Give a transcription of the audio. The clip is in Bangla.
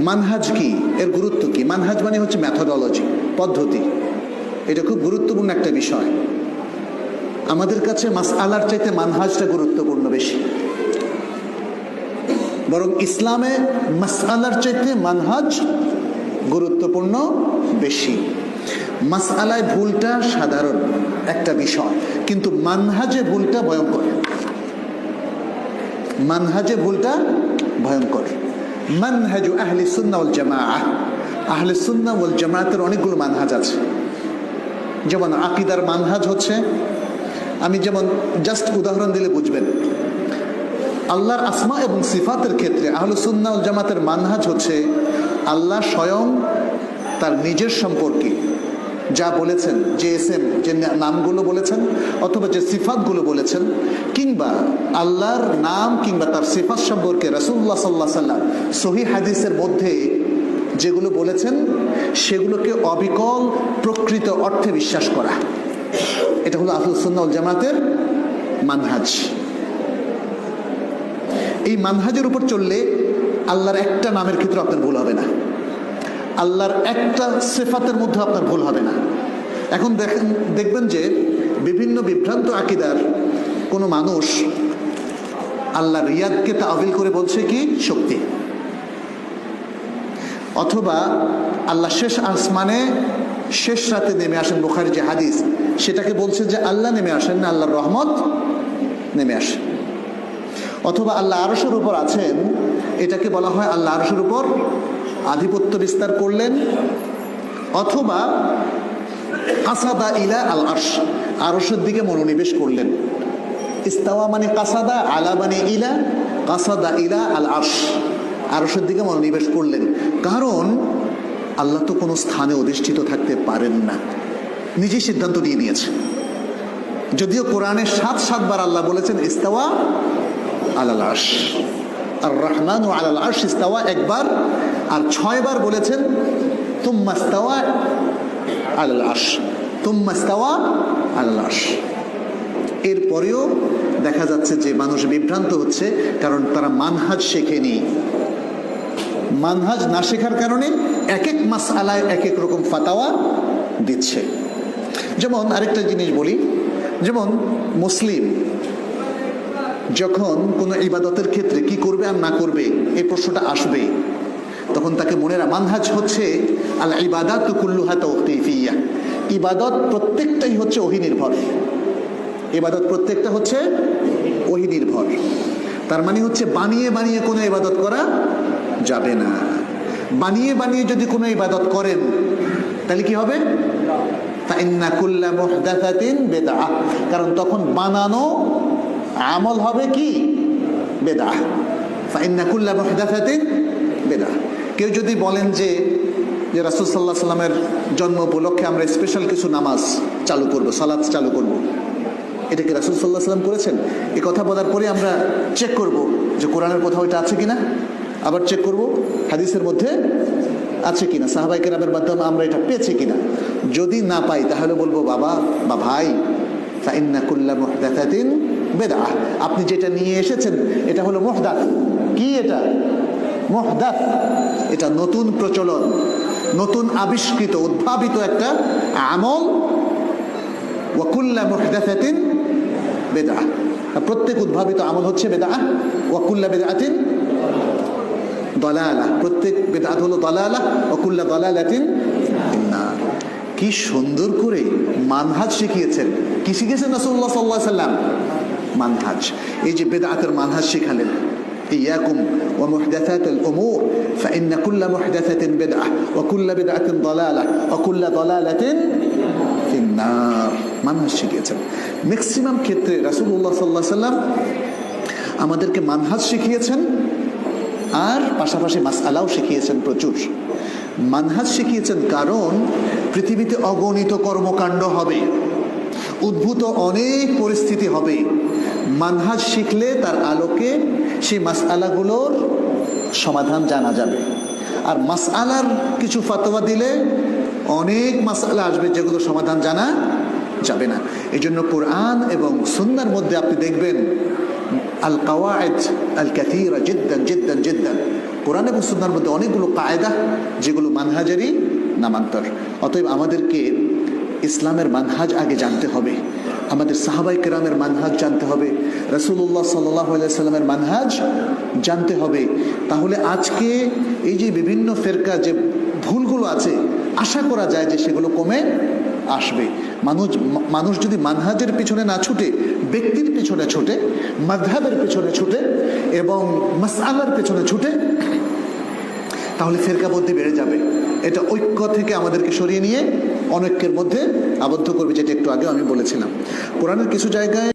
মানহাজ কি, এর গুরুত্ব কি? মানহাজ মানে হচ্ছে মেথোডোলজি, পদ্ধতি। এটা খুব গুরুত্বপূর্ণ একটা বিষয়। আমাদের কাছে মাসআলার চাইতে মানহাজটা গুরুত্বপূর্ণ বেশি। বরং ইসলামে মাসআলার চাইতে মানহাজ গুরুত্বপূর্ণ বেশি। মাসআলায় ভুলটা সাধারণ একটা বিষয়, কিন্তু মানহাজে ভুলটা ভয়ঙ্কর। মানহাজে ভুলটা ভয়ঙ্কর। মানহাজু আহলে সুন্নাহ ওয়াল জামাআহ, আহলে সুন্নাহ ওয়াল জামাআতের অনেকগুলো মানহাজ আছে। যেমন আকীদার মানহাজ হচ্ছে, আমি যেমন জাস্ট উদাহরণ দিলে বুঝবেন, আল্লাহর আসমা এবং সিফাতের ক্ষেত্রে আহলে সুন্নাহ ওয়াল জামাতের মানহাজ হচ্ছে আল্লাহ স্বয়ং তার নিজের সম্পর্কে যা বলেছেন, যে এসএম, যে নামগুলো বলেছেন অথবা যে সিফাতগুলো বলেছেন, কিংবা আল্লাহর নাম কিংবা তার সিফাত সম্পর্কে রাসূলুল্লাহ সাল্লাল্লাহু আলাইহি ওয়াসাল্লাম সহিহ হাদিসের মধ্যে যেগুলো বলেছেন সেগুলোকে অবিকল প্রকৃত অর্থে বিশ্বাস করা, এটা হলো আহলে সুন্নাহ ওয়াল জামাতের মানহাজ। এই মানহাজের উপর চললে আল্লাহর একটা নামের ক্ষেত্রে আপনার ভুল হবে না, আল্লাহর একটা সিফাতের মধ্যে আপনার ভুল হবে না। এখন দেখবেন যে বিভিন্ন বিভ্রান্ত আকীদার কোনো মানুষ আল্লাহর রিয়াদকে তাআবিল করে বলছে কি শক্তি, অথবা আল্লাহ শেষ আসমানে শেষ রাতে নেমে আসেন, বুখারী যে হাদিস, সেটাকে বলছে যে আল্লাহ নেমে আসেন না, আল্লাহর রহমত নেমে আসে। অথবা আল্লাহ আরশের উপর আছেন, এটাকে বলা হয় আল্লাহ আরশের উপর আধিপত্য বিস্তার করলেন। অথবা কাসাদা ইলা আল আরশ, আরশের দিকে মনোনিবেশ করলেন। ইস্তাওয়া মানে কাসাদা, আলা মানে ইলা, কাসাদা ইলা আল আরশ, আরশের দিকে মনোনিবেশ করলেন। কারণ আল্লাহ তো কোনো স্থানে অধিষ্ঠিত থাকতে পারেন না, নিজেই সিদ্ধান্ত দিয়ে নিয়েছে। যদিও কোরআনে ৭ বার আল্লাহ বলেছেন ইস্তাওয়া আলাল আরশ, আর রহমানু আলাল আরশ ইস্তাওয়া একবার, আর ৬ বার বলেছেন তুম্মা ইস্তাওয়া আলাল আরশ, তুম্মা ইস্তাওয়া আলাল আরশ। এরপরেও দেখা যাচ্ছে যে মানুষ বিভ্রান্ত হচ্ছে, কারণ তারা মানহাজ শেখেনি। মানহাজ না শেখার কারণে এক এক মাসআলায় এক এক রকম ফাতাওয়া দিচ্ছে। যেমন আরেকটা জিনিস বলি, যেমন মুসলিম যখন কোনো ইবাদতের ক্ষেত্রে কি করবে আর না করবে এই প্রশ্নটা আসবে, তখন তাকে মনে মানহাজ হচ্ছে আল ইবাদাতু কুল্লুহা তাওকীফিয়া, ইবাদত প্রত্যেকটাই হচ্ছে ওহী নির্ভর। ইবাদত প্রত্যেকটা হচ্ছে ওহী নির্ভর। তার মানে হচ্ছে বানিয়ে বানিয়ে কোনো ইবাদত করা যাবে না। বানিয়ে বানিয়ে যদি কোনো ইবাদত করেন তাহলে কি হবে? ফাইন্না কুল্লা মুহদাসাতিন বিদআহ, কারণ তখন বানানো আমল হবে কি বিদআহ। ফাইন্না কুল্লা মুহদাসাতিন বিদআহ। কেউ যদি বলেন যে রাসূল সাল্লাল্লাহু আলাইহি ওয়াসাল্লামের জন্ম উপলক্ষে আমরা স্পেশাল কিছু নামাজ চালু করব, সালাত চালু করব, এটা কি রাসূল সাল্লাল্লাহু আলাইহি ওয়াসাল্লাম করেছেন? এই কথা বলার পরে আমরা চেক করব যে কোরআনের কোথাও এটা আছে কিনা, আবার চেক করব হাদিসের মধ্যে আছে কিনা, সাহাবায়ে কেরামের মাধ্যমে আমরা এটা পেয়েছি কিনা। যদি না পাই তাহলে বলবো বাবা বা ভাই, ফাইন্না কুল্লা মুহদাসাতিন বিদআহ, আপনি যেটা নিয়ে এসেছেন এটা হলো মুহদাস। কি এটা? মুহদাস, এটা নতুন প্রচলন, নতুন আবিষ্কৃত উদ্ভাবিত একটা আমল। ওয়া কুল্লা মুহদাসাতিন বিদআহ, প্রত্যেক উদ্ভাবিত আমল হচ্ছে বিদআহ। ওয়া কুল্লা বিদআতিন দালালা, প্রত্যেক বিদআত হলো দালালা। ওয়া কুল্লা দালালাতিন ফিন্নার। কি সুন্দর করে মানহাজ শিখিয়েছেন। কি শিখিয়েছেন রাসূলুল্লাহ সাল্লাল্লাহু আলাইহি ওয়াসাল্লাম? মানহাজ। এই যে বিদআতের মানহাজ শিখালেন, ইয়াকুম ওয়া মুহদাসাতিল উমুর ফাইন্না কুল্লা মুহদাসাতিন বিদআহ ওয়া কুল্লা বিদআতিন দালালা ওয়া কুল্লা দালালাতিন ফিন্নার। মানহাজ শিখিয়েছেন। ম্যাক্সিমাম ক্ষেত্রে রাসূলুল্লাহ সাল্লাল্লাহু আলাইহি ওয়াসাল্লাম আমাদেরকে মানহাজ শিখিয়েছেন, আর পাশাপাশি মাসআলাও শিখিয়েছেন প্রচুর। মানহাজ শিখিয়েছেন কারণ পৃথিবীতে অগণিত কর্মকাণ্ড হবে, উদ্ভূত অনেক পরিস্থিতি হবে। মানহাজ শিখলে তার আলোকে সেই মাসআলাগুলোর সমাধান জানা যাবে। আর মাসআলার কিছু ফতোয়া দিলে অনেক মাসআলা আসবে যেগুলো সমাধান জানা যাবে না। এই জন্য কোরআন এবং সুন্নাহর মধ্যে আপনি দেখবেন আল কাওয়াইদ আল কাসীরা জিদ্দান জিদ্দান জিদ্দান, কোরআন এবং সুন্নাহর মধ্যে অনেকগুলো কায়দা যেগুলো মানহাজেরই নামান্তর। অতএব আমাদেরকে ইসলামের মানহাজ আগে জানতে হবে, আমাদের সাহাবাই কেরামের মানহাজ জানতে হবে, রাসূলুল্লাহ সাল্লাল্লাহু আলাইহি সাল্লামের মানহাজ জানতে হবে। তাহলে আজকে এই যে বিভিন্ন ফেরকা যে ভুলগুলো আছে, আশা করা যায় যে সেগুলো কমে আসবে। মানুষ যদি মানহাজের পিছনে না ছুটে, ব্যক্তির পিছনে ছুটে, মাযহাবের পিছনে ছুটে এবং মাসআলার পিছনে ছুটে, তাহলে ফেরকাবন্দি বেড়ে যাবে। এটা ঐক্য থেকে আমাদেরকে সরিয়ে নিয়ে অনৈক্যের মধ্যে আবদ্ধ করবে, যেটা একটু আগেও আমি বলেছিলাম। কোরআনের কিছু জায়গায়